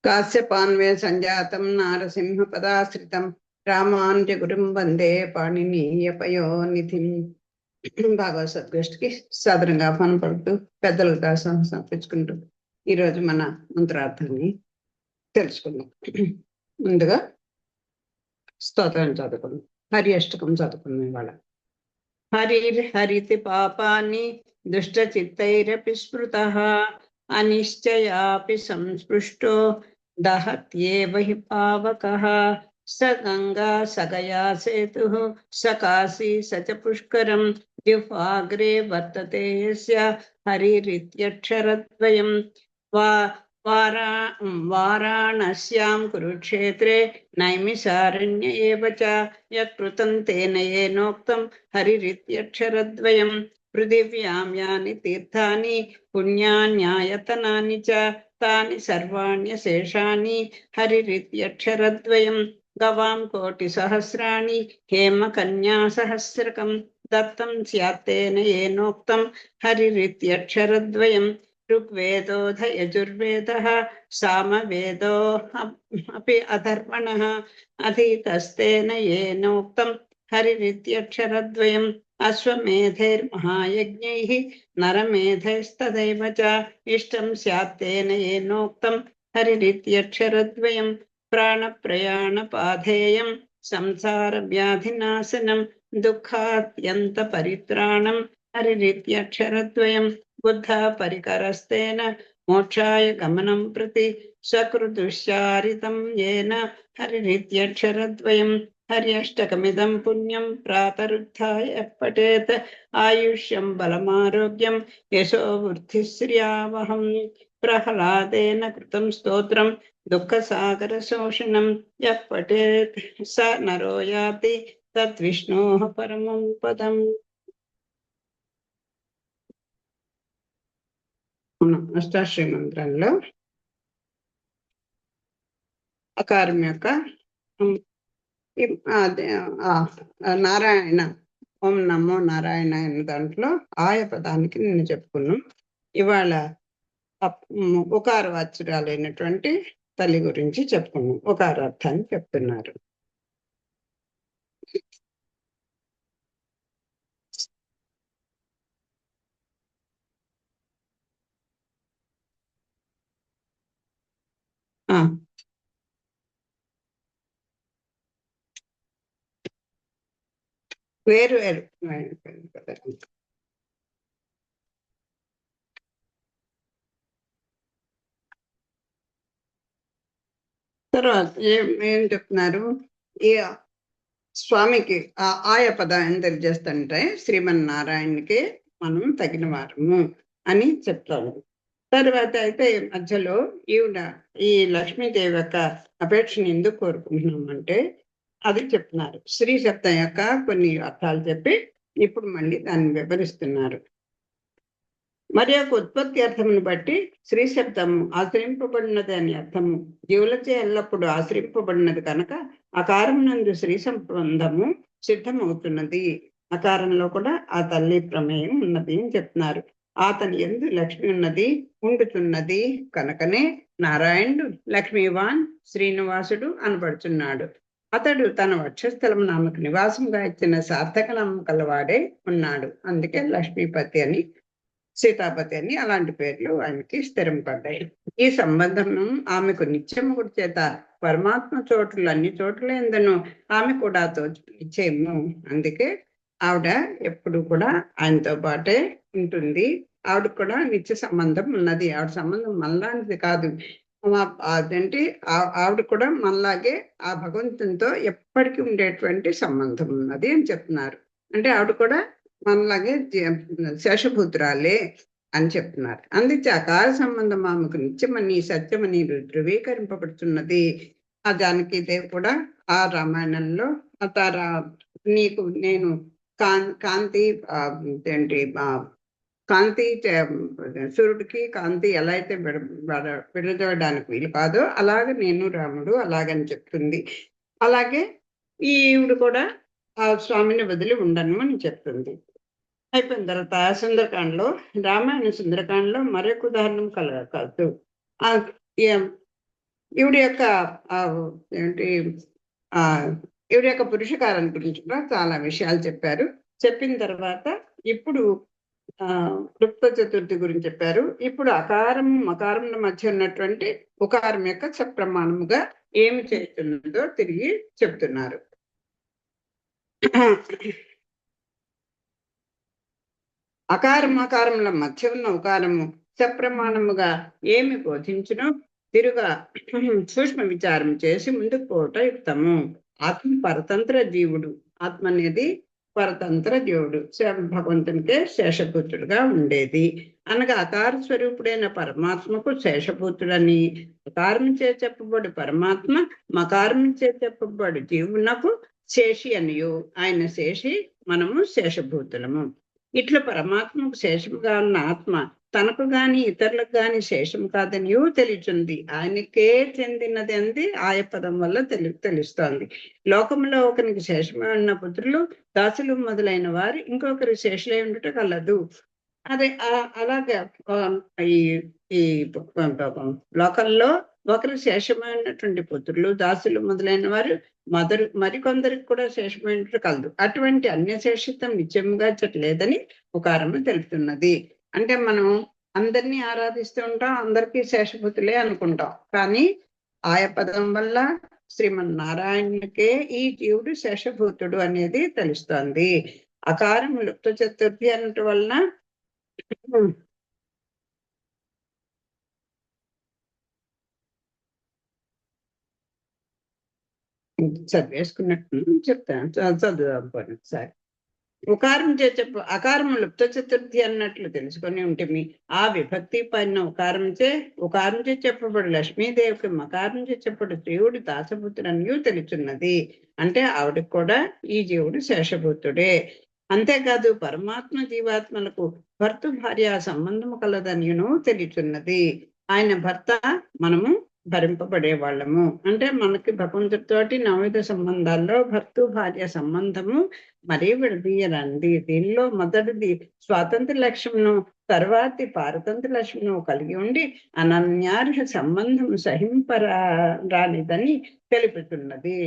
కాశ్యపాన్వే సంజాతం నారసింహ పదాశ్రితం రామానుజ గురుం వందే పాణినీయపయోనిధిం. భాగవత సద్గోష్ఠికి సాదరంగా ఆహ్వానం పడుతూ పెద్దలకు దాసం సమర్పించుకుంటూ ఈరోజు మన మంత్రార్థాన్ని తెలుసుకుందాం. ముందుగా స్తోత్రం చదువుకుందాం. హరి అష్టకం చదువుకుందాం. ఇవాళ హరిర్హరితి పాపాని దుష్ట చిత్తైరపి స్మృతః అనిశ్చయాపి సంస్పృష్టో దహత్యేవ హి పావకః. స గంగా సగయా సేతుః స కాశీ స చ పుష్కరం జిహ్వాగ్రే వర్తతే యస్య హరిరిత్యక్షరద్వయం. వారాణస్యాం కురుక్షేత్రే నైమిషారణ్య ఏవ చ యత్కృతం తేన ఏనోక్తం హరిరిత్యక్షరద్వయం. పృథివ్యాం యాని తీర్థాని పుణ్యాన్యాయతనాని చ తాని సర్వాణ్యశేషాని హరిరిత్యక్షరద్వయం. గవాం కోటి సహస్రాణి హేమ కన్యా సహస్రకం దత్తం స్యాత్తేన ఏనోక్తం హరిరిత్యక్షరద్వయం. ఋగ్వేదోऽధ యజుర్వేదः సామవేదో అపి అధర్వణः అధీతస్తేన ఏనోక్తం హరిరిత్యక్షరద్వయం. అశ్వమేధైర్మహాయజ్ఞైః నరమేధైస్తథైవ చ ఇష్టం స్యాత్తేన ఏనోక్తం హరిరిత్యక్షరద్వయం. ప్రాణప్రయాణపాధేయం సంసార వ్యాధినాశనం దుఃఖాత్యంత పరిత్రాణం హరిరిత్యక్షరద్వయం. బుద్ధ పరికరస్తేన మోక్షాయ గమనం ప్రతి సకృదుశ్చారితం ఏన హరిరిత్యక్షరద్వయం. హర్యష్టకమిదం పుణ్యం ప్రాతరుత్థాయ పఠేత్ ఆయుష్యం బలమారోగ్యం యశో వృద్ధిశ్రియావహం. ప్రహ్లాదేన కృతం స్తోత్రం దుఃఖసాగర శోషణం యః పఠేత్ స నరో యాతి తద్విష్ణోః పరమం పదం. అష్టాక్షరి మంత్రంలో అకారం యొక్క నారాయణ ఓం నమో నారాయణ అనే దాంట్లో ఆయ పదానికి నేను చెప్పుకున్నాం. ఇవాళ ఉకార వాచ్యురాలైనటువంటి తల్లి గురించి చెప్పుకున్నాం. ఉకారార్థాన్ని చెప్తున్నారు. వేరు వేరు తర్వాత ఏం చెప్తున్నారు? ఈ స్వామికి ఆయ పదాన్ని తెలియజేస్తుంటే శ్రీమన్నారాయణకి మనం తగిన వారము అని చెప్తాము. తర్వాత అయితే మధ్యలో ఈ లక్ష్మీదేవి యొక్క అపేక్షను ఎందుకు కోరుకుంటున్నామంటే అది చెప్తున్నారు. శ్రీ శబ్దం యొక్క కొన్ని అర్థాలు చెప్పి ఇప్పుడు మళ్ళీ దాన్ని వివరిస్తున్నారు. మరి యొక్క ఉత్పత్తి అర్థమును బట్టి శ్రీ శబ్దము ఆశ్రయింపబడినది అని అర్థము. జీవులచే ఎల్లప్పుడూ ఆశ్రయింపబడినది కనుక అకారమునందు శ్రీ సంబంధము సిద్ధమవుతున్నది. అకారంలో కూడా ఆ తల్లి ప్రమేయం ఉన్నది అని చెప్తున్నారు. అతని యందు లక్ష్మి ఉన్నది, ఉండుతున్నది కనుకనే నారాయణుడు లక్ష్మీవాన్ శ్రీనివాసుడు అనబడుచున్నాడు. అతడు తన వక్షస్థలం నామకు నివాసంగా ఇచ్చిన సార్థక నామం కలవాడే ఉన్నాడు. అందుకే లక్ష్మీపతి అని, సీతాపతి అని అలాంటి పేర్లు ఆయనకి స్థిరం పడ్డాయి. ఈ సంబంధం ఆమెకు నిత్యముడు చేత పరమాత్మ చోట్లు అన్ని చోట్ల ఎందను ఆమె కూడా నిశ్చయము. అందుకే ఆవిడ ఎప్పుడు కూడా ఆయనతో పాటే ఉంటుంది. ఆవిడ కూడా నిత్య సంబంధం ఉన్నది. ఆవిడ సంబంధం మనలాంటిది కాదు. అదేంటి ఆవిడ కూడా మనలాగే ఆ భగవంతునితో ఎప్పటికీ ఉండేటువంటి సంబంధం ఉన్నది అని చెప్తున్నారు. అంటే ఆవిడ కూడా మనలాగే శేషభూతురాలే అని చెప్తున్నారు. అందుకే అకార సంబంధం ఆమెకు నిత్యమని సత్యమని ధృవీకరింపబడుతున్నది. ఆ జానకి దేవి కూడా ఆ రామాయణంలో నీకు నేను కాంతి ఏంటి కాంతి సూర్యుడికి కాంతి ఎలా అయితే విడదోయడానికి వీలు కాదో అలాగే నేను రాముడు అలాగని చెప్తుంది. అలాగే ఈవిడ కూడా ఆ స్వామిని వదిలి ఉండను అని చెప్తుంది. అయిపోయిన తర్వాత సుందరకాండలో రామాయణ సుందరకాండలో మరొక ఉదాహరణ కలదు. ఈవిడ యొక్క ఏంటి ఆ ఈవిడ యొక్క పురుషకారం గురించి కూడా చాలా విషయాలు చెప్పారు. చెప్పిన తర్వాత ఇప్పుడు క్లుప్త చతుర్థి గురించి చెప్పారు. ఇప్పుడు అకారం మకారముల మధ్య ఉన్నటువంటి ఉకారం యొక్క సప్రమాణముగా ఏమి చేస్తున్నదో తిరిగి చెప్తున్నారు. అకారం మకారముల మధ్య ఉన్న ఉకారము సప్రమాణముగా ఏమి బోధించునో తిరుగా సూక్ష్మ విచారం చేసి ముందుకు పోవట యుక్తము. ఆత్మ పరతంత్ర జీవుడు. ఆత్మ అనేది పరతంత్ర జీవుడు, భగవంతునికే శేషపుత్రుడుగా ఉండేది. అనగా అకార స్వరూపుడైన పరమాత్మకు శేషపుత్రుడని, అకారం చే చెప్పబడు పరమాత్మ మకారం చే చెప్పబడు జీవునకు శేషి అనియు. ఆయన శేషి, మనము శేషభూతులము. ఇట్లా పరమాత్మకు శేషముగా ఉన్న ఆత్మ తనకు గాని ఇతరులకు గాని శేషం కాదని తెలుచుంది. ఆయనకే చెందినది అంది ఆయ పదం వల్ల తెలుస్తోంది. లోకంలో ఒకరికి శేషమై ఉన్న పుత్రులు, దాసులు మొదలైన వారు ఇంకొకరి శేషులై ఉండట కలదు. అదే అలాగే ఈ లోకంలో ఒకరు శేషమైనటువంటి పుత్రులు, దాసులు మొదలైన వారు మరికొందరికి కూడా శేషమైనట్టు కలదు. అటువంటి అన్యశేషితం నిత్యముగా లేదని ఉకారము తెలుపుతున్నది. అంటే మనం అందరినీ ఆరాధిస్తూ ఉంటాం, అందరికీ శేషభూతులే అనుకుంటాం. కానీ ఆయ పదం వల్ల శ్రీమన్నారాయణునికే ఈ జీవుడు శేషభూతుడు అనేది తెలుస్తోంది. అకారం లుప్త చతుర్థి అనటం వలన చదివేసుకున్నట్టు చెప్తాను, చదువు సార్. ఉకారం అకారం లుప్త చతుర్థి అన్నట్లు తెలుసుకొని ఉంటుంది. ఆ విభక్తి పైన ఉకారం చే చెప్పబడు లక్ష్మీదేవికి మకారం చే చెప్పడు జీవుడు దాసపుత్రుడనియు తెలుచున్నది. అంటే ఆవిడకి కూడా ఈ జీవుడు శేషభూతుడే. అంతేకాదు పరమాత్మ జీవాత్మలకు భర్త భార్య సంబంధము కలదనియును తెలుచున్నది. ఆయన భర్త, మనము భరింపబడే వాళ్ళము. అంటే మనకి భగవంతుడితోటి నవవిధ సంబంధాల్లో భర్త భార్య సంబంధము మరీ విడదీయరండి. దీనిలో మొదటిది స్వాతంత్ర లక్ష్యమును, తర్వాతి పారతంత్ర లక్ష్యమును కలిగి ఉండి అనన్యార్హ సంబంధం సహింపరానిదని తెలుపుతున్నది.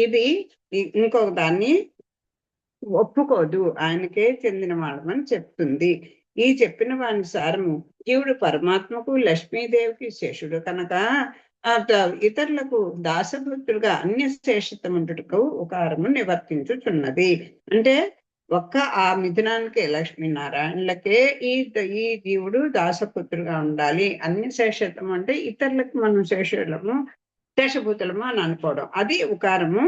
ఇది ఇంకొక దాన్ని ఒప్పుకోదు, ఆయనకే చెందిన వాళ్ళమని చెప్తుంది. ఈ చెప్పిన వాని సారము జీవుడు పరమాత్మకు లక్ష్మీదేవికి శేషుడు కనుక ఇతరులకు దాసభక్తులుగా అన్యశేషితముండుటకు ఉకారము నివర్తించుచున్నది. అంటే ఒక్క ఆ మిథునానికి లక్ష్మీనారాయణలకే ఈ జీవుడు దాసపుత్రుగా ఉండాలి. అన్యశేషితం అంటే ఇతరులకు మనం శేషభూతులము అని అనుకోవడం, అది ఉకారము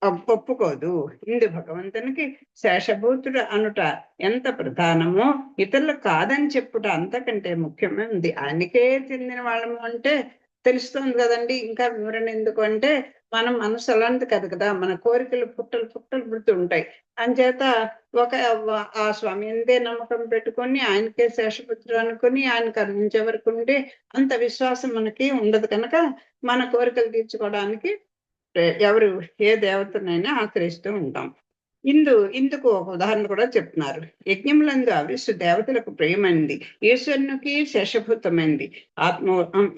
ఒప్పుకోదు. ఇందు భగవంతునికి శేషభూతుడు అనుట ఎంత ప్రధానమో ఇతరులకు కాదని చెప్పుట అంతకంటే ముఖ్యమైనది. ఆయనకే చెందిన వాళ్ళము అంటే తెలుస్తోంది కదండి. ఇంకా వివరణ ఎందుకు అంటే మన మనసు అలాంటిది కాదు కదా, మన కోరికలు పుట్టలు పుడుతూ ఉంటాయి. అంచేత ఆ స్వామి ఎందే నమ్మకం పెట్టుకొని ఆయనకే శేషపుత్రుడు అనుకుని ఆయన కరుణించే వరకు ఉండే అంత విశ్వాసం మనకి ఉండదు కనుక మన కోరికలు తీర్చుకోవడానికి ఎవరు ఏ దేవతనైనా ఆశ్రయిస్తూ ఉంటాం. ఇందుకు ఒక ఉదాహరణ కూడా చెప్తున్నారు. యజ్ఞములందు అవిస్సు దేవతలకు ప్రియమైంది, ఈశ్వరునికి శేషభూతమైంది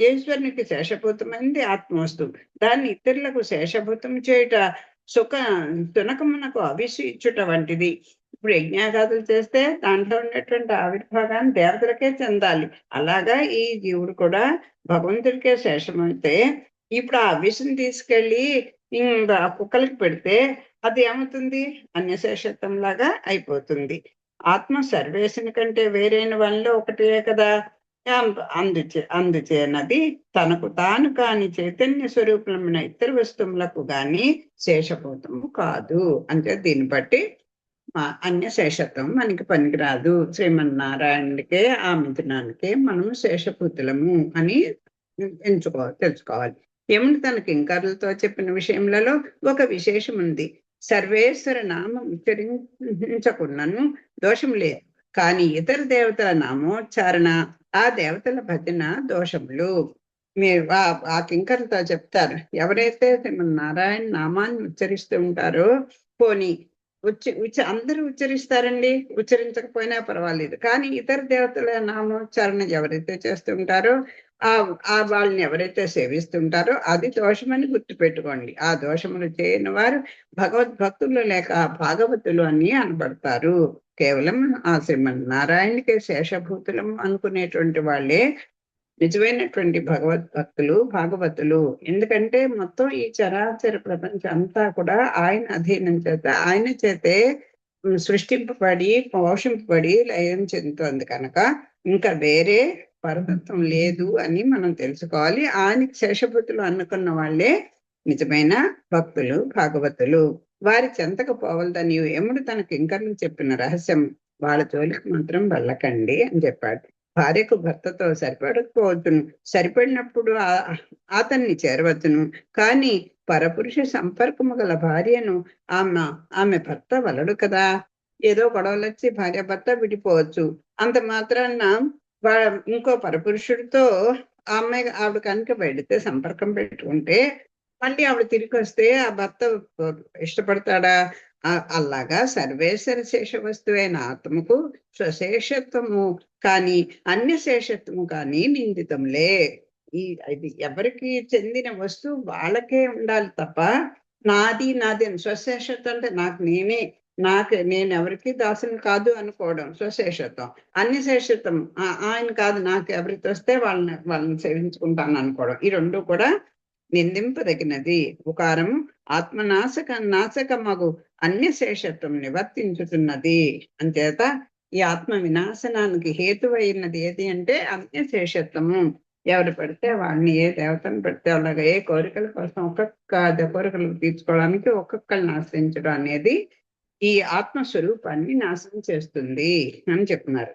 ఈశ్వరునికి శేషభూతమైంది ఆత్మవస్తు. దాన్ని ఇతరులకు శేషభూతం చేయుట తునకమునకు అవిస్సు ఇచ్చుట వంటిది. ఇప్పుడు యజ్ఞాగాదులు చేస్తే దాంట్లో ఉండేటువంటి ఆవిర్భాగాన్ని దేవతలకే చెందాలి. అలాగా ఈ జీవుడు కూడా భగవంతుడికే శేషమైతే ఇప్పుడు ఆ విషయం తీసుకెళ్ళి ఆ కుక్కలకి పెడితే అది ఏమవుతుంది, అన్యశేషత్వం లాగా అయిపోతుంది. ఆత్మ సర్వేశుని కంటే వేరైన వాళ్ళలో ఒకటే కదా. అందుచేనది తనకు తాను కాని చైతన్య స్వరూపమైన ఇతర వస్తువులకు గాని శేషభూతము కాదు. అంటే దీన్ని బట్టి అన్యశేషత్వం మనకి పనికిరాదు. శ్రీమన్నారాయణుడికే ఆ మిథునానికే మనం శేషభూతులము అని తెలుసుకోవాలి. యముడు తన కింకరులతో చెప్పిన విషయములలో ఒక విశేషం ఉంది. సర్వేశ్వర నామం ఉచ్చరించకున్నను దోషం లేదు, కానీ ఇతర దేవతల నామోచ్చారణ ఆ దేవతల భజన దోషములు. మీరు ఆ కింకరులతో చెప్తారు, ఎవరైతే నారాయణ నామాన్ని ఉచ్చరిస్తూ ఉంటారో పోని అందరూ ఉచ్చరిస్తారండి. ఉచ్చరించకపోయినా పర్వాలేదు. కానీ ఇతర దేవతల నామోచ్చారణ ఎవరైతే చేస్తుంటారో వాళ్ళని ఎవరైతే సేవిస్తుంటారో అది దోషమని గుర్తుపెట్టుకోండి. ఆ దోషములు చేయని వారు భగవద్భక్తులు లేక భాగవతులు అని అనబడతారు. కేవలం ఆ శ్రీమన్నారాయణునికే శేషభూతులం అనుకునేటువంటి వాళ్ళే నిజమైనటువంటి భగవద్భక్తులు, భాగవతులు. ఎందుకంటే మొత్తం ఈ చరాచర ప్రపంచం అంతా కూడా ఆయన అధీనం చేత, ఆయన చేతే సృష్టింపబడి, పోషింపబడి లయం చెందుతోంది కనుక ఇంకా వేరే పరతత్వం లేదు అని మనం తెలుసుకోవాలి. ఆయనకి శేషభూతులు అనుకున్న వాళ్ళే నిజమైన భక్తులు, భాగవతులు. వారి చెంతకు పోవలదని యముడు తన కింకర్లకు చెప్పిన రహస్యం వాళ్ళ జోలికి మాత్రం వెళ్ళకండి అని చెప్పాడు. భార్యకు భర్తతో సరిపడకపోవచ్చును, సరిపడినప్పుడు అతన్ని చేరవచ్చును. కానీ పరపురుష సంపర్కము గల భార్యను ఆమె భర్త వలడు కదా. ఏదో గొడవలొచ్చి భార్య భర్త విడిపోవచ్చు. అంత మాత్రాన ఇంకో పరపురుషుడితో ఆవిడ కనుక వెడితే, సంపర్కం పెట్టుకుంటే మళ్ళీ ఆవిడ తిరిగి వస్తే ఆ భర్త ఇష్టపడతాడా? అలాగా సర్వేశ్వర శేష వస్తువైన ఆత్మకు స్వశేషత్వము కానీ అన్య శేషత్వము కానీ నిందితంలే. ఇది ఎవరికి చెందిన వస్తువు వాళ్ళకే ఉండాలి తప్ప నాది అని స్వశేషత్వం అంటే నేను ఎవరికి దాసుని కాదు అనుకోవడం స్వశేషత్వం. అన్య శేషత్వం ఆయన కాదు, నాకు ఎవరికి వస్తే వాళ్ళని సేవించుకుంటాను అనుకోవడం. ఈ రెండు కూడా నిందింపదగినది. ఉకారము నాశకమగు అన్యశేషత్వం నివర్తించుతున్నది. అంచేత ఈ ఆత్మ వినాశనానికి హేతువైనది ఏది అంటే అన్యశేషత్వము. ఎవరు పెడితే వాడిని, ఏ దేవతను పెడితే అలాగా ఏ కోరికల కోసం ఒక్కొక్క కోరికలు తీర్చుకోవడానికి ఒక్కొక్కరిని ఆశ్రయించడం అనేది ఈ ఆత్మస్వరూపాన్ని నాశనం చేస్తుంది అని చెప్తున్నారు.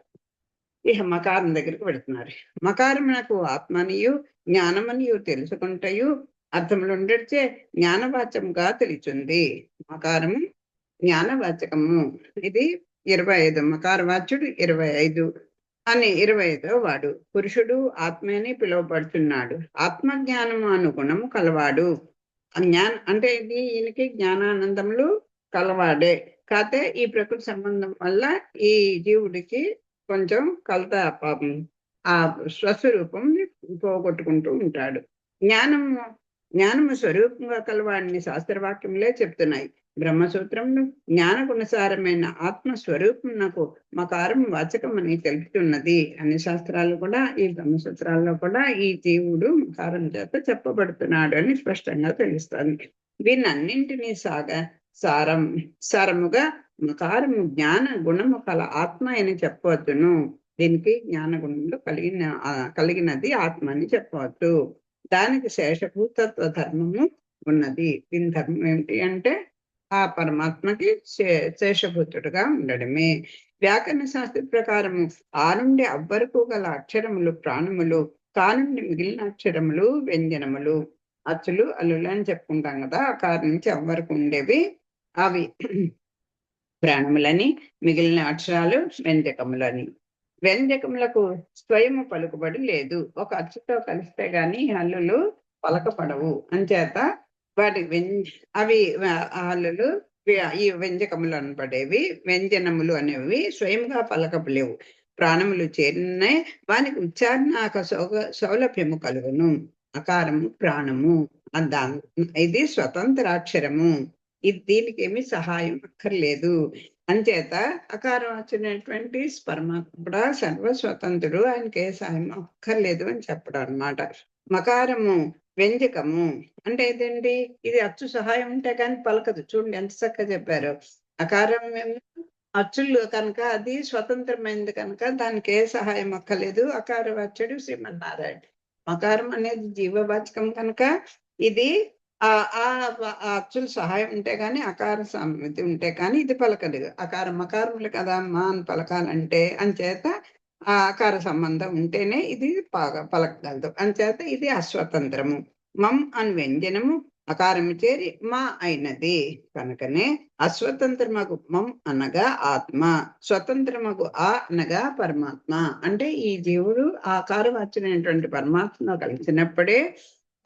ఇక మకారం దగ్గరికి పెడుతున్నారు. మకారమునకు ఆత్మనియు జ్ఞానమనియు తెలుసుకుంటయు అర్థములుండెడిచే జ్ఞానవాచముగా తెలిసింది. మకారము జ్ఞానవాచకము. ఇది 25. మకారవాచ్యుడు 25 అని 25వ వాడు. పురుషుడు ఆత్మ అని పిలువబడుతున్నాడు. ఆత్మజ్ఞానము అను గుణము కలవాడు. అంటే ఇది ఈయనకి జ్ఞానానందములు కలవాడే. కాతే ఈ ప్రకృతి సంబంధం వల్ల ఈ జీవుడికి కొంచెం కలత పాపం ఆ స్వస్వరూపం పోగొట్టుకుంటూ ఉంటాడు. జ్ఞానము స్వరూపంగా కలవాడిని శాస్త్రవాక్యములే చెప్తున్నాయి. బ్రహ్మసూత్రములు జ్ఞాన గుణసారమైన ఆత్మస్వరూపం నాకు మకారం వాచకం అని తెలుపుతున్నది. అన్ని శాస్త్రాలు కూడా ఈ బ్రహ్మసూత్రాల్లో కూడా ఈ జీవుడు మకారం చేత చెప్పబడుతున్నాడు అని స్పష్టంగా తెలుస్తుంది. వీనన్నింటినీ సారముగా మకారము జ్ఞాన గుణము కల ఆత్మ అని చెప్పవచ్చును. దీనికి జ్ఞాన గుణములు కలిగినది ఆత్మ అని చెప్పవచ్చు. దానికి శేషభూతత్వ ధర్మము ఉన్నది. దీని ధర్మం ఏమిటి అంటే ఆ పరమాత్మకి శేషభూతుడుగా ఉండడమే. వ్యాకరణ శాస్త్ర ప్రకారము ఆ నుండి అవ్వరకు గల అక్షరములు ప్రాణములు, కానుండి మిగిలిన అక్షరములు వ్యంజనములు. అచ్చులు అల్లులు అని చెప్పుకుంటాం కదా. ఆ నుంచి అవ్వరకు ఉండేవి అవి ప్రాణములని, మిగిలిన అక్షరాలు వ్యంజకములని. వ్యంజకములకు స్వయము పలుకుబడి లేదు. ఒక అచ్చుతో కలిస్తే గాని హల్లులు పలకపడవు. అంచేత వాటి అవి హల్లులు ఈ వ్యంజకములు అనబడేవి. వ్యంజనములు అనేవి స్వయంగా పలకలేవు. ప్రాణములు చేరినే వానికి ఉచ్చారణ సౌలభ్యము కలుగును. అకారము ప్రాణము. ఇది స్వతంత్రాక్షరము. దీనికి ఏమి సహాయం అక్కర్లేదు. అంచేత అకారం వచ్చినటువంటి పరమాత్మ కూడా సర్వస్వతంత్రుడు, ఆయనకి ఏ సహాయం అక్కర్లేదు అని చెప్పడం అనమాట. మకారము వ్యంజకము అంటే ఏదండి, ఇది అచ్చు సహాయం ఉంటే కానీ పలకదు. చూడండి ఎంత చక్కగా చెప్పారు. అకారం అచ్చులు కనుక అది స్వతంత్రమైనది కనుక దానికి ఏ సహాయం అక్కర్లేదు. అకారవాచ్యుడు శ్రీమన్నారాయణ. మకారం అనేది జీవవాచకం కనుక ఇది అచ్చులు సహాయం ఉంటే గాని అకార సమితి ఉంటే కానీ ఇది పలకలేదు. మకారములు కదా మా అని పలకాలంటే అంచేత ఆ ఆకార సంబంధం ఉంటేనే ఇది పలకగలదు. అంచేత ఇది అస్వతంత్రము. మం అని వ్యంజనము అకారము చేరి మా అయినది కనుకనే అస్వతంత్రమగు మం అనగా ఆత్మ, స్వతంత్రమగు అనగా పరమాత్మ. అంటే ఈ జీవుడు ఆకారవాచ్యుడైనటువంటి పరమాత్మ కలిసినప్పుడే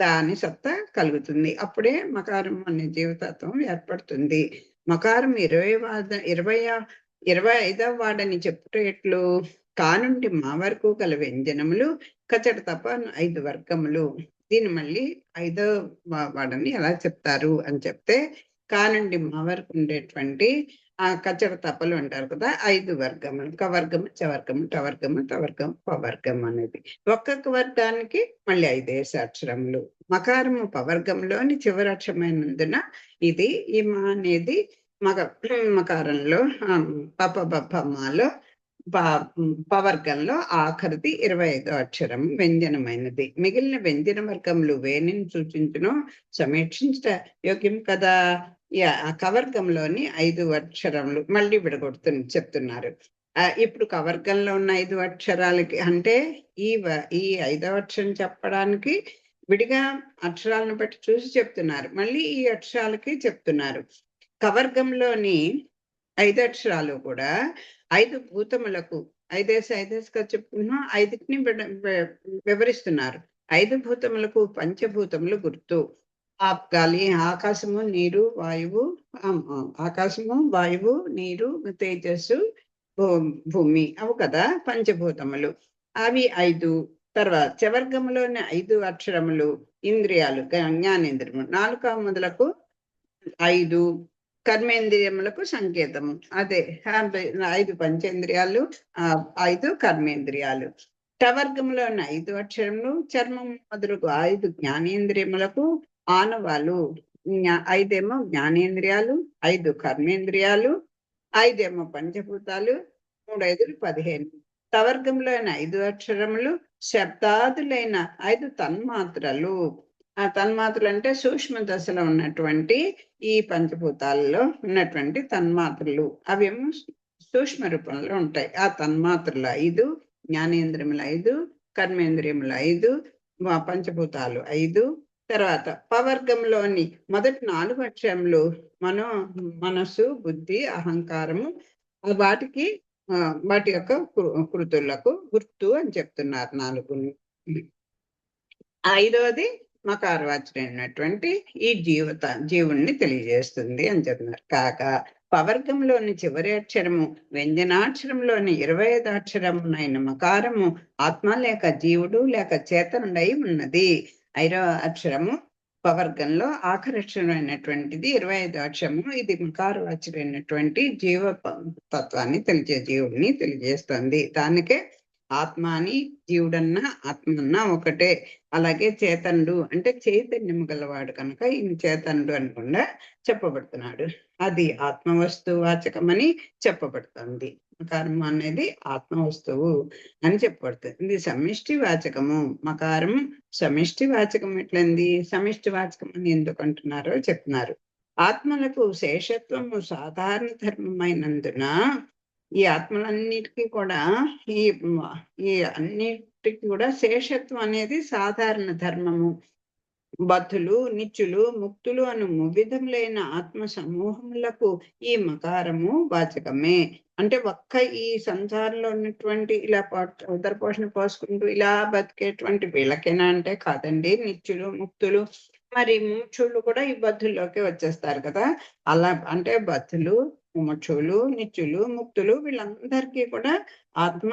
దాని సత్తా కలుగుతుంది. అప్పుడే మకారం అనే జీవతత్వం ఏర్పడుతుంది. మకారం 25వ వాడని చెప్పుటేట్లు కానుండి మా వరకు గల వ్యంజనములు కచట తప 5 వర్గములు. దీన్ని మళ్ళీ 5వ వాడని ఎలా చెప్తారు అని చెప్తే, కానుండి మా వరకు ఉండేటువంటి ఆ కచట తపలు అంటారు కదా, 5 వర్గములు. కవర్గము, చవర్గము, టవర్గము, తవర్గము, పవర్గం అనేది. ఒక్కొక్క వర్గానికి మళ్ళీ 5 అక్షరములు. మకారము పవర్గంలోని చివరి అక్షరమైనందున ఇది ఈ మా అనేది మకారంలో పపబమాలో పవర్గంలో ఆఖరిది 25వ అక్షరం వ్యంజనమైనది. మిగిలిన వ్యంజన వర్గములు వేణిని సూచించును సమీక్షించట యోగ్యం కదా. కవర్గంలోని 5 అక్షరములు మళ్ళీ విడగొడుతుంది చెప్తున్నారు. ఇప్పుడు కవర్గంలో ఉన్న 5 అక్షరాలకి అంటే ఈ 5వ అక్షరం చెప్పడానికి విడిగా అక్షరాలను బట్టి చూసి చెప్తున్నారు. మళ్ళీ ఈ అక్షరాలకి చెప్తున్నారు. కవర్గంలోని 5 అక్షరాలు కూడా 5 భూతములకు 5గా చెప్పుకున్నాం. 5ని వివరిస్తున్నారు. 5 భూతములకు పంచభూతములు గుర్తు. గాలి, ఆకాశము, నీరు, వాయువు, ఆకాశము, వాయువు, నీరు, తేజస్సు, భూమి, అవు కదా పంచభూతములు. అవి 5. తర్వాత చవర్గములోని 5 అక్షరములు ఇంద్రియాలు, జ్ఞానేంద్రియము. 4 మొదలకు 5 కర్మేంద్రియములకు సంకేతము. అదే 5 పంచేంద్రియాలు, 5 కర్మేంద్రియాలు. టవర్గంలోని 5 అక్షరములు చర్మం మొదలకు 5 జ్ఞానేంద్రియములకు ఆనవాలు. 5 జ్ఞానేంద్రియాలు, 5 కర్మేంద్రియాలు, 5 పంచభూతాలు, 3 5 15. తవర్గంలోని 5 అక్షరములు శబ్దాదులైన 5 తన్మాత్రలు. ఆ తన్మాత్రలు అంటే సూక్ష్మ దశలో ఉన్నటువంటి ఈ పంచభూతాలలో ఉన్నటువంటి తన్మాత్రలు. అవేమో సూక్ష్మ రూపంలో ఉంటాయి. ఆ తన్మాత్రలు 5, జ్ఞానేంద్రియములు 5, కర్మేంద్రియములు 5, పంచభూతాలు 5. తర్వాత పవర్గంలోని మొదటి 4 అక్షరములు మనస్సు, బుద్ధి, అహంకారము, వాటి యొక్క కృతులకు గుర్తు అని చెప్తున్నారు. 4. 5వది మకారవాచమైనటువంటి ఈ జీవుణ్ణి తెలియజేస్తుంది అని చెప్తున్నారు. కాక పవర్గంలోని చివరి అక్షరము వ్యంజనాక్షరంలోని 25వ అక్షరమునైన మకారము ఆత్మ లేక జీవుడు లేక చేతనుడై ఉన్నది. 5వ అక్షరము పవర్గంలో ఆఖరి అక్షరమైనటువంటిది 25వ అక్షరము. ఇది మకారవాచమైనటువంటి జీవ తత్వాన్ని జీవుడిని తెలియజేస్తుంది. దానికే ఆత్మ అని, జీవుడన్నా ఆత్మన్నా ఒకటే. అలాగే చేతనుడు అంటే చైతన్యము గలవాడు కనుక ఈయన చేతనుడు అనకుండా చెప్పబడుతున్నాడు. అది ఆత్మవస్తువు వాచకమని చెప్పబడుతుంది. మకారం అనేది ఆత్మవస్తువు అని చెప్పబడుతుంది. ఇది సమిష్టి వాచకము. మకారం సమిష్టి వాచకం ఎట్లంది? సమిష్టి వాచకం అని ఎందుకు అంటున్నారో చెప్తున్నారు. ఆత్మలకు శేషత్వము సాధారణ ధర్మమైనందున ఈ ఆత్మలన్నిటికీ కూడా ఈ అన్నిటికీ కూడా శేషత్వం అనేది సాధారణ ధర్మము. బద్ధులు, నిత్యులు, ముక్తులు అను మువిధములైన ఆత్మ సమూహములకు ఈ మకారము వాచకమే. అంటే ఒక్క ఈ సంసారంలో ఉన్నటువంటి ఇలా ఉదరపోషణ పోసుకుంటూ ఇలా బతికేటువంటి వీళ్ళకేనా అంటే కాదండి. నిత్యులు, ముక్తులు, మరి ముముక్షులు కూడా ఈ బద్ధుల్లోకి వచ్చేస్తారు కదా. అలా అంటే బద్ధులు, ముముక్షులు, నిత్యులు, ముక్తులు వీళ్ళందరికీ కూడా ఆత్మ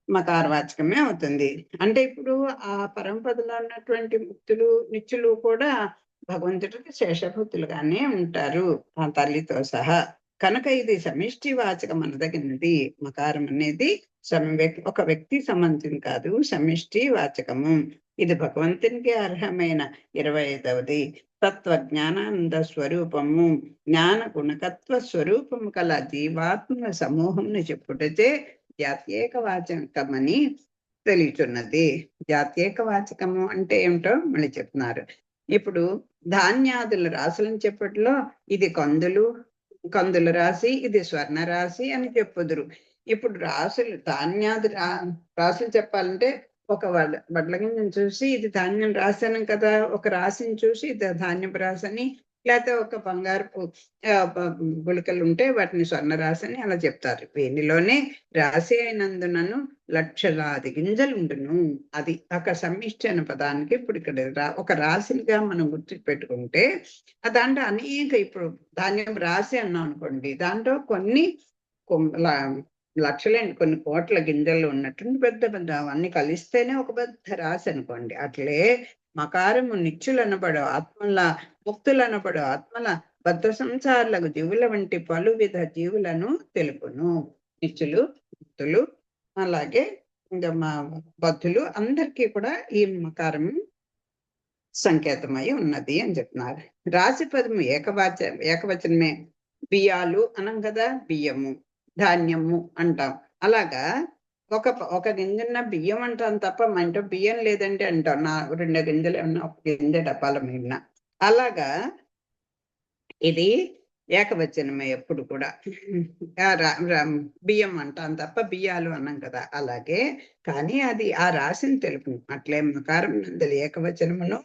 మకారవాచకమే అవుతుంది. అంటే ఇప్పుడు ఆ పరంపదలో ఉన్నటువంటి ముక్తులు, నిత్యులు కూడా భగవంతుడికి శేషభూతులుగానే ఉంటారు ఆ తల్లితో సహా. కనుక ఇది సమిష్టి వాచకం అనదగినది. మకారం అనేది ఒక వ్యక్తి సంబంధించింది కాదు, సమిష్టి వాచకము. ఇది భగవంతునికి అర్హమైన 25వది. తత్వజ్ఞానానంద స్వరూపము, జ్ఞాన గుణకత్వ స్వరూపము కల జీవాత్మ సమూహంను చెప్పుటచే జాత్యేక వాచకమని తెలియచున్నది. జాత్యేక వాచకము అంటే ఏమిటో మళ్ళీ చెప్తున్నారు. ఇప్పుడు ధాన్యాదుల రాశులను చెప్పట్లో ఇది కందుల రాశి, ఇది స్వర్ణ రాశి అని చెప్పుదురు. ఇప్పుడు ధాన్యాది రాశులు చెప్పాలంటే ఒక వడ్ల గింజను చూసి ఇది ధాన్యం రాశాను కదా, ఒక రాశిని చూసి ఇది ధాన్యపు రాశి అని లేకపోతే ఒక బంగారపు గుళికలు ఉంటే వాటిని స్వర్ణ రాశి అని అలా చెప్తారు. వీనిలోనే రాశి అయినందునను లక్షలాది గింజలుండును. అది ఒక సమ్మిష్టి అనే పదానికి ఇప్పుడు ఇక్కడ ఒక రాశినిగా మనం గుర్తు పెట్టుకుంటే దాంట్లో అనేక, ఇప్పుడు ధాన్యం రాశి అన్నాం అనుకోండి, దాంట్లో కొన్ని లక్షలేండి, కొన్ని కోట్ల గింజలు ఉన్నట్టు పెద్ద పెద్ద అవన్నీ కలిస్తేనే ఒక పెద్ద రాశి అనుకోండి. అట్లే మకారము నిత్యులనబడు ఆత్మల, ముక్తులనబడు ఆత్మల బద్ధ సంసారులకు జీవుల వంటి పలు విధ జీవులను తెలుపును. నిత్యులు, ముక్తులు, అలాగే ఇంకా మా బద్ధులు అందరికీ కూడా ఈ మకారము సంకేతమై ఉన్నది అని చెప్తున్నారు. రాశి పదము ఏకవచనమే. బియ్యాలు అనం కదా, బియ్యము, ధాన్యము అంటాం. అలాగా ఒక గింజన్న బియ్యం అంటాం తప్ప మా ఇంట్లో బియ్యం లేదంటే అంటాం. 2 గింజలు ఏమన్నా, ఒక గింజ డబ్బాల మీద. అలాగా ఇది ఏకవచనమే ఎప్పుడు కూడా. బియ్యం అంటాం తప్ప బియ్యాలు అన్నాం కదా. అలాగే కానీ అది ఆ రాశిని తెలుపు. అట్లే మకారం నందలి ఏకవచనమును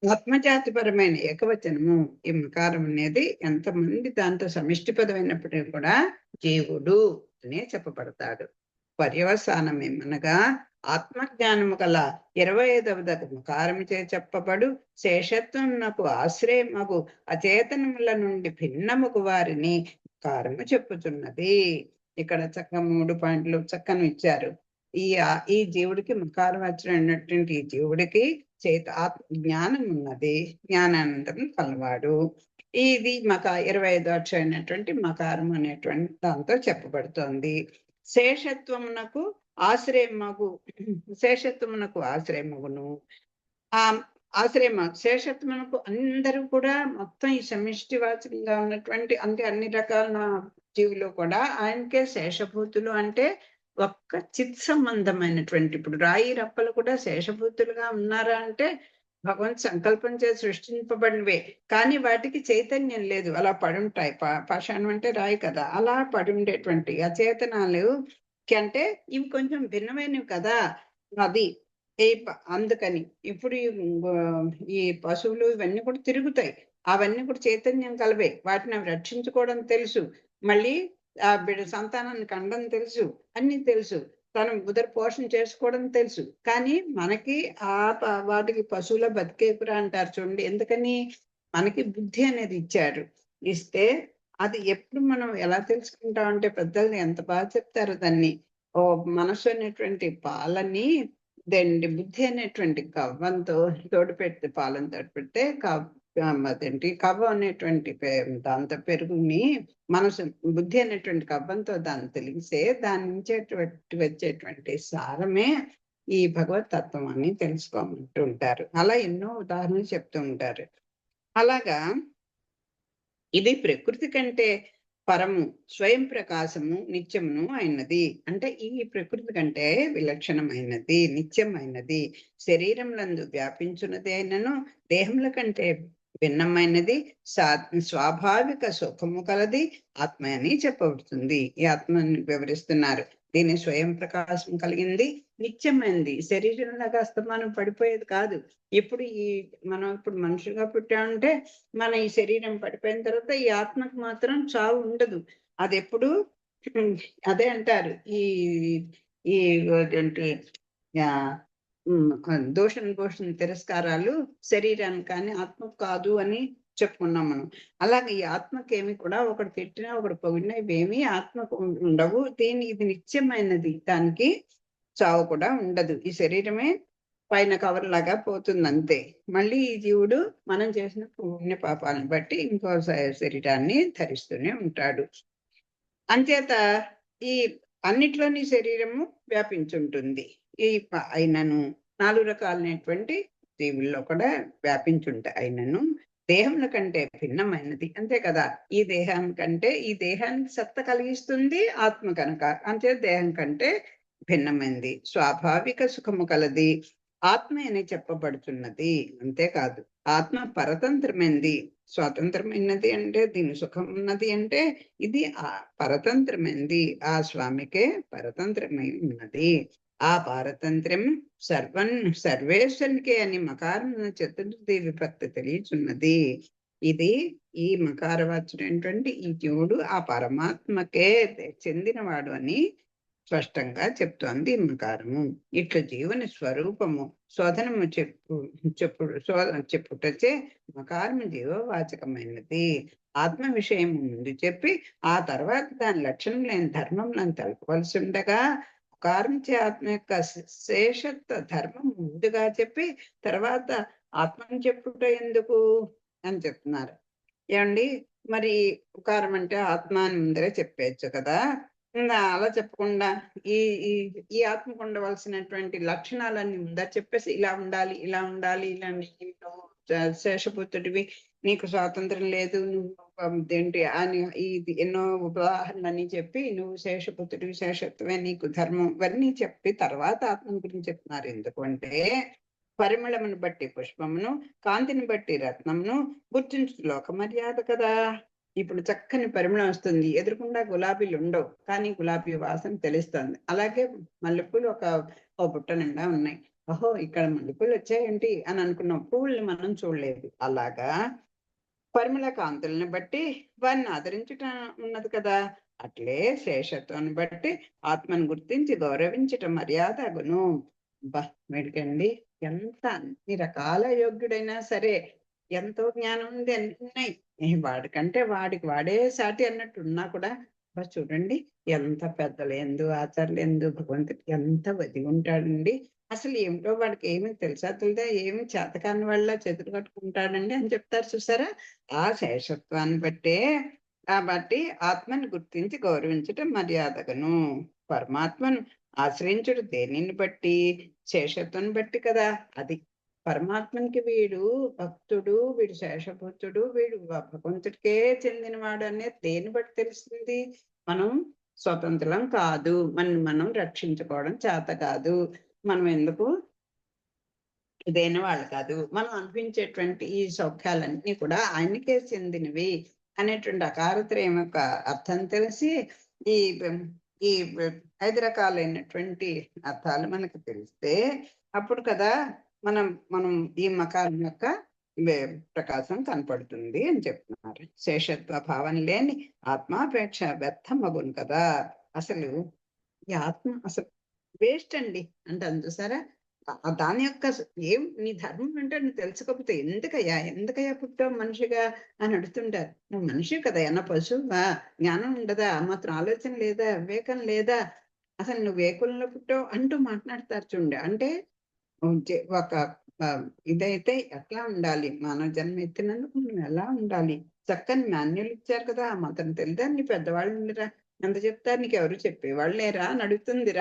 ఆత్మజాతిపరమైన ఏకవచనము. ఈ మకారం అనేది ఎంతమంది దాంతో సమిష్టి పదమైనప్పటికీ కూడా జీవుడు అనే చెప్పబడతాడు. పర్యవసానం ఏమనగా ఆత్మజ్ఞానము గల 25వ మకారము చే చెప్పబడు శేషత్వమునకు ఆశ్రయమగు అచేతనముల నుండి భిన్నముకు వారిని మకారము చెప్పుచున్నది. ఇక్కడ చక్కగా 3 పాయింట్లు చక్కని ఇచ్చారు. ఈ జీవుడికి మకారం వచ్చినటువంటి ఈ జీవుడికి ఆత్మ జ్ఞానం ఉన్నది, జ్ఞానానందం కలవాడు. ఇది 25వ అక్షరైనటువంటి మకారం అనేటువంటి దాంతో చెప్పబడుతోంది. శేషత్వమునకు ఆశ్రయమగును. శేషత్వమునకు అందరూ కూడా మొత్తం ఈ సమిష్టి వాచకంగా ఉన్నటువంటి అంటే అన్ని రకాల జీవులు కూడా ఆయనకే శేషభూతులు. అంటే ఒక్క చిత్ సంబంధమైనటువంటి, ఇప్పుడు రాయి రప్పలు కూడా శేషభూతులుగా ఉన్నారా అంటే భగవంతు సంకల్పం చేసి సృష్టింపబడినవే, కానీ వాటికి చైతన్యం లేదు, అలా పడుంటాయి. పాషాణం అంటే రాయి కదా, అలా పడుండేటువంటి అచేతనాలు అంటే ఇవి కొంచెం భిన్నమైనవి కదా. అది అందుకని ఇప్పుడు ఈ పశువులు ఇవన్నీ కూడా తిరుగుతాయి, అవన్నీ కూడా చైతన్యం కలవే. వాటిని అవి రక్షించుకోవడం తెలుసు, మళ్ళీ ఆ బిడ్డ సంతానాన్ని కండం తెలుసు, అన్ని తెలుసు, తను ఉదర పోషణ చేసుకోవడం తెలుసు. కానీ మనకి వాటికి పశువుల బతికేపురా అంటారు చూడండి. ఎందుకని? మనకి బుద్ధి అనేది ఇచ్చాడు. ఇస్తే అది ఎప్పుడు మనం ఎలా తెలుసుకుంటాం అంటే, పెద్దలు ఎంత బాగా చెప్తారు దాన్ని. మనసు అనేటువంటి పాలని బుద్ధి అనేటువంటి కవ్వంతో తోడుపెడితే, పాలను తోడుపెడితే అదేంటి కవ్వం అనేటువంటి దాంతో పెరుగుని మనసు బుద్ధి అనేటువంటి కవ్వంతో దాన్ని తెలిస్తే దాని నుంచి వచ్చేటువంటి సారమే ఈ భగవత్ తత్వం అని తెలుసుకోమంటూ ఉంటారు. అలా ఎన్నో ఉదాహరణలు చెప్తూ ఉంటారు. అలాగా ఇది ప్రకృతి కంటే పరము, స్వయం ప్రకాశము, నిత్యమును అయినది. అంటే ఈ ప్రకృతి కంటే విలక్షణమైనది, నిత్యమైనది, శరీరములందు వ్యాపించున్నది అయినను దేహముల కంటే భిన్నమైనది, స్వాభావిక సుఖము కలది ఆత్మ అని చెప్పబడుతుంది. ఈ ఆత్మని వివరిస్తున్నారు. దీని స్వయం ప్రకాశం కలిగింది, నిత్యమైనది, శరీరంలాగా అస్తమానం పడిపోయేది కాదు. ఇప్పుడు మనం ఇప్పుడు మనుషులుగా పుట్టామంటే మన ఈ శరీరం పడిపోయిన తర్వాత ఈ ఆత్మకు మాత్రం చావు ఉండదు. అది ఎప్పుడు అదే అంటారు, ఈ ఈ ఏంటి దోషణ తిరస్కారాలు శరీరానికి కానీ ఆత్మకు కాదు అని చెప్పుకున్నాం మనం. అలాగే ఈ ఆత్మకేమి కూడా ఒకటి తిట్టినా ఒకటి పొగిడినా ఇవేమీ ఆత్మకు ఉండవు. ఇది నిత్యమైనది, దానికి చావు కూడా ఉండదు. ఈ శరీరమే పైన కవర్ లాగా పోతుంది అంతే. మళ్ళీ ఈ జీవుడు మనం చేసిన పుణ్య పాపాలను బట్టి ఇంకో శరీరాన్ని ధరిస్తూనే ఉంటాడు. అంచేత ఈ అన్నిట్లోని శరీరము వ్యాపించుంటుంది. ఈ అయినను 4 రకాలైనటువంటి జీవుల్లో కూడా వ్యాపించుంటాయి. అయినను దేహముల కంటే భిన్నమైనది, అంతే కదా. ఈ దేహం కంటే ఈ దేహానికి సత్త కలిగిస్తుంది ఆత్మ కనుక, అంతే దేహం కంటే భిన్నమైనది, స్వాభావిక సుఖము కలది ఆత్మ అని చెప్పబడుతున్నది. అంతేకాదు ఆత్మ పరతంత్రమైనది. స్వాతంత్రమైనది అంటే దీని సుఖం ఉన్నది అంటే ఇది పరతంత్రమైనది, ఆ స్వామికే పరతంత్రమై ఉన్నది. ఆ పారతంత్రం సర్వేశ్వరునికే అని మకారమున చతుర్థి విభక్తి తెలియచున్నది. ఇది ఈ మకారవాచుడైనటువంటి ఈ జీవుడు ఆ పరమాత్మకే చెందినవాడు అని స్పష్టంగా చెప్తోంది ఈ మకారము. ఇట్లా జీవుని స్వరూపము శోధనము చెప్పుటచే మకారము జీవవాచకమైనది. ఆత్మ విషయం ముందు చెప్పి ఆ తర్వాత దాని లక్షణం లేని ధర్మములను తెలపవలసి ఉండగా కారణించే ఆత్మ యొక్క శేషత్వ ధర్మం ముందుగా చెప్పి తర్వాత ఆత్మను చెప్పుట ఎందుకు అని చెప్తున్నారు. ఏమండి, మరి ఉకారం అంటే ఆత్మ అని ముందరే చెప్పేయచ్చు కదా. అలా చెప్పకుండా ఈ ఈ ఈ ఆత్మకు ఉండవలసినటువంటి లక్షణాలన్నీ ముందర చెప్పేసి ఇలా ఉండాలి, ఇలా ఉండాలి, ఇలా శేషపుత్రుడివి, నీకు స్వాతంత్రం లేదు, నువ్వు ఏంటి అని ఇది ఎన్నో ఉదాహరణని చెప్పి నువ్వు శేషపుత్రుడివి, శేషత్వమే నీకు ధర్మం, ఇవన్నీ చెప్పి తర్వాత ఆత్మ గురించి చెప్తున్నారు. ఎందుకంటే పరిమళమును బట్టి పుష్పమును, కాంతిని బట్టి రత్నమును గుర్తించు లోక మర్యాద కదా. ఇప్పుడు చక్కని పరిమళం వస్తుంది, ఎదురుకుండా గులాబీలు ఉండవు, కానీ గులాబీ వాసన తెలుస్తుంది. అలాగే మల్లెపూలు ఓ బుట్ట నిండా ఉన్నాయి. ఓహో, ఇక్కడ మల్లెపూలు వచ్చాయేంటి అని అనుకున్నాం, పువ్వుల్ని మనం చూడలేదు. అలాగా పరిమళ కాంతుల్ని బట్టి వారిని ఆదరించుట ఉన్నది కదా. అట్లే శేషత్వాన్ని బట్టి ఆత్మను గుర్తించి గౌరవించటం మర్యాద అగును. వీడికండి ఎంత అన్ని రకాల యోగ్యుడైనా సరే, ఎంతో జ్ఞానం ఉంది, అన్ని ఉన్నాయి, వాడికంటే వాడికి వాడే సాటి అన్నట్టు ఉన్నా కూడా చూడండి ఎంత పెద్దలేందు, ఆచార్యులేందు, భగవంతుడికి ఎంత వదిలి ఉంటాడండి. అసలు ఏమిటో వాడికి ఏమి తెలుసా తెలియదా, ఏమి చేతకాని వాళ్ళ చేతులు కట్టుకుంటాడండి అని చెప్తారు చూసారా. ఆ శేషత్వాన్ని బట్టే కాబట్టి ఆత్మని గుర్తించి గౌరవించటం మర్యాదగను. పరమాత్మను ఆశ్రయించుడు దేనిని బట్టి? శేషత్వం బట్టి కదా. అది పరమాత్మనికి వీడు భక్తుడు, వీడు శేషభక్తుడు, వీడు భగవంతుడికే చెందినవాడు అనేది దేని బట్టి తెలుస్తుంది? మనం స్వతంత్రం కాదు, మనం రక్షించుకోవడం చేత కాదు, మనం ఎందుకు ఇదైన వాళ్ళు కాదు, మనం అనిపించేటువంటి ఈ సౌఖ్యాలన్నీ కూడా ఆయనకే చెందినవి అనేటువంటి అకారత్రయం యొక్క అర్థం తెలిసి ఈ ఈ 5 రకాలైనటువంటి అర్థాలు మనకు తెలిస్తే అప్పుడు కదా మనం ఈ మకారం యొక్క ప్రకాశం కనపడుతుంది అని చెప్తున్నారు. శేషత్వ భావం లేని ఆత్మాపేక్ష వ్యర్థమగును కదా. అసలు ఈ ఆత్మ అసలు వేస్ట్ అండి అంటే చూసారా. దాని యొక్క ఏం నీ ధర్మం అంటే నువ్వు తెలుసుకోకపోతే ఎందుకయ్యా పుట్టావు మనిషిగా అని అడుగుతుంటారు. నువ్వు మనిషి కదా, అన్న పశువా? జ్ఞానం ఉండదా? మాత్రం ఆలోచన లేదా? వివేకం లేదా? అసలు నువ్వు ఏ కులంలో పుట్టావు అంటూ మాట్లాడతారు చూడండి. అంటే ఒక ఇదైతే ఎట్లా ఉండాలి, మానవ జన్మ ఎత్తినందుకు మనం ఎలా ఉండాలి, చక్కని మాన్యులు ఇచ్చారు కదా, మాత్రం తెలియదా? నీ పెద్దవాళ్ళు ఉండరా, ఎంత చెప్తారు, నీకు ఎవరు చెప్పేవాళ్ళు లేరా అని అడుగుతుంది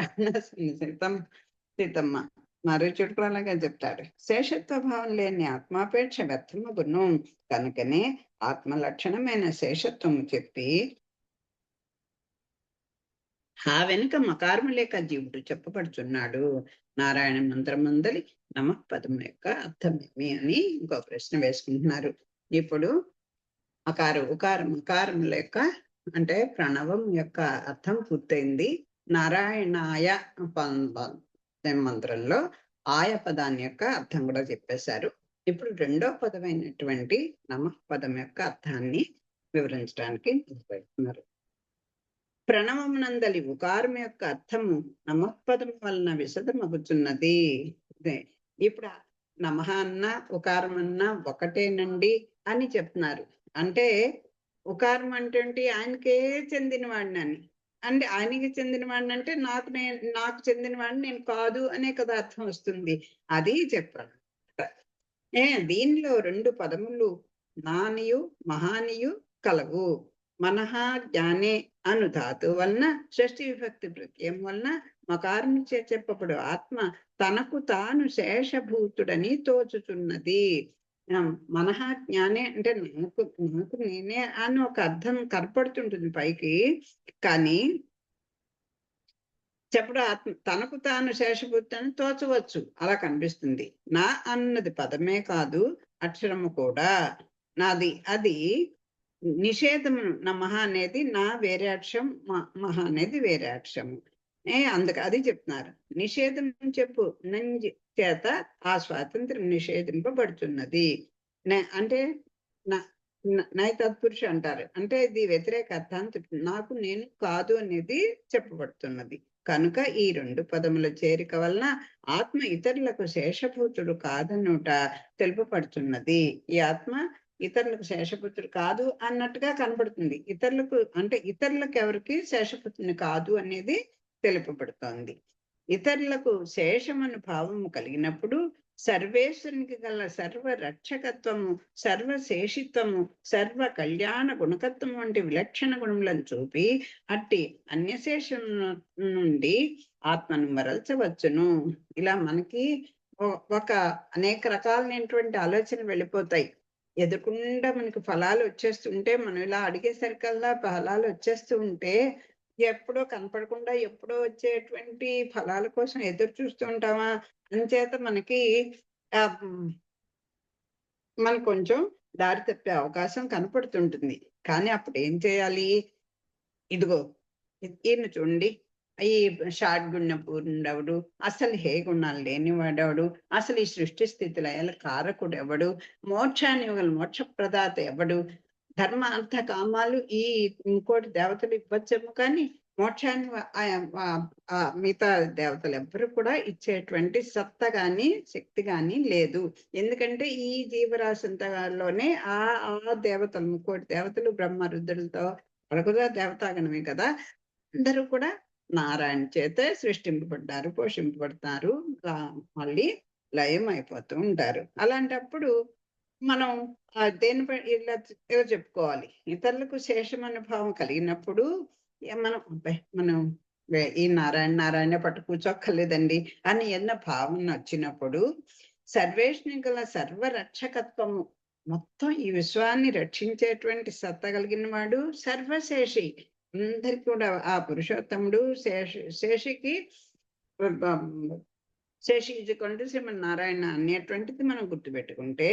సీతమ్మ. మరో చుట్టూ అలాగే చెప్తాడు. శేషత్వ భావం లేని ఆత్మాపేక్ష వ్యర్థమగును కనుకనే ఆత్మ లక్షణమైన శేషత్వము చెప్పి ఆ వెనుక మకారము లేక జీవుడు చెప్పబడుచున్నాడు. నారాయణ మంత్రమందలి నమః పదం యొక్క అర్థమేమి అని ఇంకో ప్రశ్న వేసుకుంటున్నారు. ఇప్పుడు ఉకారం లేక అంటే ప్రణవం యొక్క అర్థం పూర్తయింది. నారాయణాయ మంత్రంలో ఆయ పదాన్ని యొక్క అర్థం కూడా చెప్పేశారు. ఇప్పుడు రెండో పదమైనటువంటి నమః పదం యొక్క అర్థాన్ని వివరించడానికి పెడుతున్నారు. ప్రణవమునందలి ఉకారం యొక్క అర్థము నమఃపదం వలన విశదమగుతున్నది. ఇప్పుడు నమః అన్న ఉకారం అన్న ఒకటేనండి అని చెప్తున్నారు. అంటే ఉకారం అంటే ఆయనకే చెందిన వాడిని అని, అంటే ఆయనకి చెందిన వాడిని అంటే నాకు చెందిన వాడిని నేను కాదు అనే కదా అర్థం వస్తుంది. అది చెప్పాను. దీనిలో 2 పదములు నానియు మహానియు కలవు. మనహ జ్ఞానే అను ధాతు వలన షష్ఠి విభక్తి ప్రత్యయం వలన మకారం చెప్పప్పుడు ఆత్మ తనకు తాను శేషభూతుడని తోచుచున్నది. మనహ జ్ఞానే అంటే నాకు నేనే అని ఒక అర్థం కనపడుతుంటుంది పైకి, కానీ చెప్పడం ఆత్మ తనకు తాను శేషభూతుడని తోచవచ్చు, అలా కనిపిస్తుంది. నా అన్నది పదమే కాదు, అక్షరము కూడా. నాది అది నిషేధము. నమః అనేది నా వేరే అక్షరం, మహ అనేది వేరే అక్షరము. అందుకు అది చెప్తున్నారు. నిషేధం చెప్పు నంజి చేత ఆ స్వాతంత్రం నిషేధింపబడుతున్నది. అంటే నై తత్పురుష అంటారు. అంటే ఇది వ్యతిరేక అర్థాన్ని చెప్తుంది. నాకు నేను కాదు అనేది చెప్పబడుతున్నది. కనుక ఈ 2 పదముల చేరిక వలన ఆత్మ ఇతరులకు శేషభూతుడు కాదనుట తెలుపబడుతున్నది. ఈ ఆత్మ ఇతరులకు శేషపుత్రుడు కాదు అన్నట్టుగా కనబడుతుంది. ఇతరులకు అంటే ఇతరులకెవరికి శేషపుత్రుని కాదు అనేది తెలుపబడుతోంది. ఇతరులకు శేషమను భావము కలిగినప్పుడు సర్వేశ్వరునికి గల సర్వ రక్షకత్వము, సర్వశేషిత్వము, సర్వ కళ్యాణ గుణకత్వం వంటి విలక్షణ గుణములను చూపి అట్టి అన్యశేషం నుండి ఆత్మను మరల్చవచ్చును. ఇలా మనకి ఒక అనేక రకాలైనటువంటి ఆలోచనలు వెళ్ళిపోతాయి. ఎదురుకుండా మనకి ఫలాలు వచ్చేస్తుంటే మనం ఇలా అడిగేసరికల్లా ఫలాలు వచ్చేస్తూ ఉంటే ఎప్పుడో కనపడకుండా ఎప్పుడో వచ్చేటువంటి ఫలాల కోసం ఎదురు చూస్తూ ఉంటామా? అంచేత మనకి మనకు కొంచెం దారి తప్పే అవకాశం కనపడుతుంటుంది. కానీ అప్పుడు ఏం చేయాలి? ఇదిగో ఈయన చూడండి, ఈ షాడ్గుణ పూర్ణుడెవడు, అసలు హే గుణాలు లేనివాడెవడు, అసలు ఈ సృష్టి స్థితి లయల కారకుడు ఎవడు, మోక్షాన్ని ఇవ్వగల మోక్ష ప్రదాత ఎవడు, ధర్మ అర్థ కామాలు ఈ ఇంకోటి దేవతలు ఇవ్వచ్చేమో కానీ మోక్షాన్ని మిగతా దేవతలు ఎవ్వరు కూడా ఇచ్చేటువంటి సత్త గాని శక్తి గాని లేదు. ఎందుకంటే ఈ జీవరాశి అంతలోనే ఆ ఆ దేవతలు ఇంకోటి దేవతలు బ్రహ్మ రుద్రులతో వాళ్ళు కూడా దేవతాగణమే కదా, అందరూ కూడా నారాయణ చేత సృష్టింపబడ్డారు, పోషింపబడతారు, మళ్ళీ లయం అయిపోతూ ఉంటారు. అలాంటప్పుడు మనం దేనిపై ఇలా చెప్పుకోవాలి, ఇతరులకు శేషం అనుభవం కలిగినప్పుడు మనం ఈ నారాయణ నారాయణ పట్టు కూర్చోక్కర్లేదండి అని ఎన్న భావన వచ్చినప్పుడు సర్వేష్ని గల సర్వరక్షకత్వము, మొత్తం ఈ విశ్వాన్ని రక్షించేటువంటి సత్త కలిగిన వాడు సర్వశేషి. అందరికి కూడా ఆ పురుషోత్తముడు శేషికి శేషి ఇజుకొండు శ్రీమన్నారాయణ అనేటువంటిది మనం గుర్తుపెట్టుకుంటే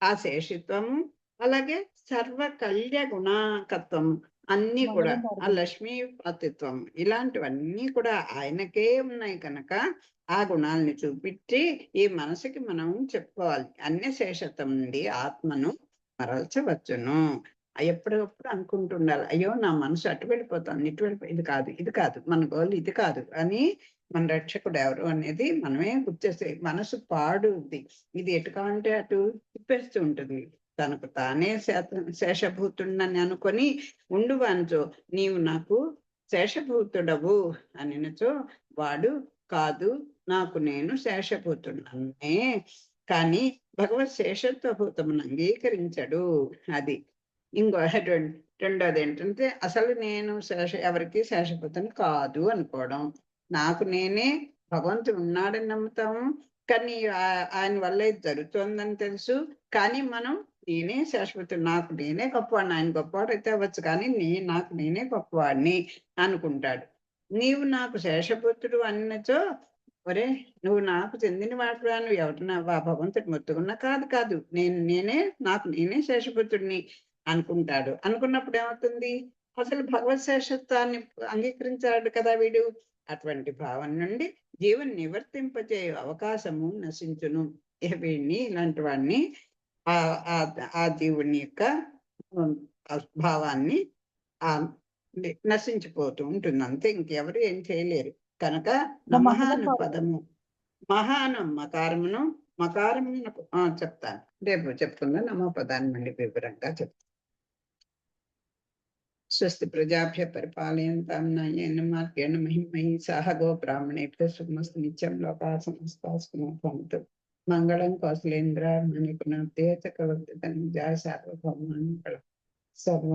ఆ శేషిత్వము, అలాగే సర్వ కళ్య గుణాకత్వము అన్ని కూడా ఆ లక్ష్మీ పాతిత్వం ఇలాంటివన్నీ కూడా ఆయనకే ఉన్నాయి కనుక ఆ గుణాలని చూపించి ఈ మనసుకి మనం చెప్పుకోవాలి, అన్య శేషత్వం నుండి ఆత్మను మరల్చవచ్చును. ఎప్పటికప్పుడు అనుకుంటుండాలి, అయ్యో నా మనసు అటు వెళ్ళిపోతుంది, ఇటు ఇది కాదు, ఇది కాదు, మన గోల్ ఇది కాదు అని మన రక్షకుడు ఎవరు అనేది మనమే గుర్తేస్తే మనసు పాడుద్ది, ఇది ఎటు కావంటే అటు తిప్పేస్తూ ఉంటుంది. తనకు తానే శేషభూతుడని అనుకొని ఉండువానిచో నీవు నాకు శేషభూతుడవు అనినచో వాడు కాదు, నాకు నేను శేషభూతుడనే కానీ భగవత్ శేషత్వభూతమును అంగీకరించడు. అది రెండోది ఏంటంటే అసలు నేను ఎవరికి శేషభూతుని కాదు అనుకోవడం. నాకు నేనే భగవంతుడు ఉన్నాడని నమ్ముతాము, కానీ ఆయన వల్ల ఇది జరుగుతోందని తెలుసు, కానీ మనం నేనే శాశ్వతుడు, నాకు నేనే గొప్పవాడిని, ఆయన గొప్పవాడు అయితే అవ్వచ్చు కానీ నాకు నేనే గొప్పవాడిని అనుకుంటాడు. నీవు నాకు శేషపుత్రుడు అన్నచో, ఒరే నువ్వు నాకు చెందిన వాడురా, నువ్వు ఎవరినా భగవంతుడు మొత్తుకున్నా కాదు కాదు, నాకు నేనే శేషపుత్రుడిని అనుకుంటాడు. అనుకున్నప్పుడు ఏమవుతుంది? అసలు భగవత్ శేషత్వాన్ని అంగీకరించాడు కదా వీడు. అటువంటి భావన నుండి జీవన్ నివర్తింపజే అవకాశము నశించును. వీడిని ఇలాంటి వాడిని ఆ జీవుని యొక్క భావాన్ని నశించిపోతూ ఉంటుంది, అంతే, ఇంకెవరు ఏం చేయలేరు. కనుక నమహాను పదము మహాను మకారమును మకారమును చెప్తాను, రేపు చెప్తున్నా నమ పదాన్ని మళ్ళీ వివరంగా చెప్తాను. స్వస్తి ప్రజాభ్య పరిపాలయంతాం న్యాయేన మార్గేణ మహిమహి సహ గో బ్రాహ్మణేభ్యో శుభమస్తు నిత్యం లోకాః సమస్తాః సుఖినో భవంతు. మంగళం కౌసలేంద్రాయ మణికుణాబ్దే చక్రవర్తి తనూజాయ సార్వభౌమాయ సర్వ